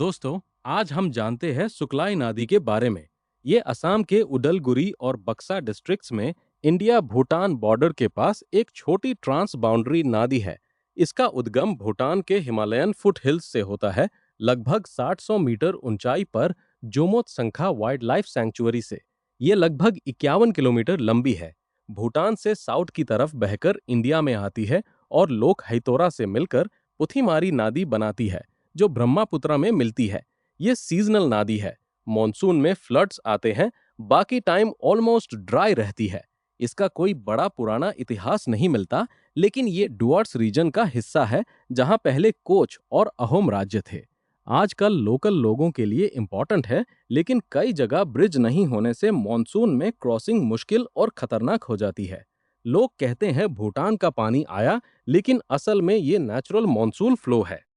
दोस्तों, आज हम जानते हैं सुकलाई नदी के बारे में। ये असम के उडलगुरी और बक्सा डिस्ट्रिक्ट्स में इंडिया भूटान बॉर्डर के पास एक छोटी ट्रांस बाउंड्री नदी है। इसका उद्गम भूटान के हिमालयन फुट हिल्स से होता है, लगभग 700 मीटर ऊंचाई पर जोमोत संखा वाइल्ड लाइफ सैंक्चुअरी से। ये लगभग 51 किलोमीटर लंबी है। भूटान से साउथ की तरफ बहकर इंडिया में आती है और लोक हैतोरा से मिलकर पुथिमारी नदी बनाती है, जो ब्रह्मपुत्र में मिलती है। ये सीजनल नादी है। मॉनसून में फ्लड्स आते हैं, बाकी टाइम ऑलमोस्ट ड्राई रहती है। इसका कोई बड़ा पुराना इतिहास नहीं मिलता, लेकिन ये डुअर्स रीजन का हिस्सा है, जहां पहले कोच और अहोम राज्य थे। आजकल लोकल लोगों के लिए इम्पोर्टेंट है, लेकिन कई जगह ब्रिज नहीं होने से मॉनसून में क्रॉसिंग मुश्किल और खतरनाक हो जाती है। लोग कहते हैं भूटान का पानी आया, लेकिन असल में ये नेचुरल मॉनसून फ्लो है।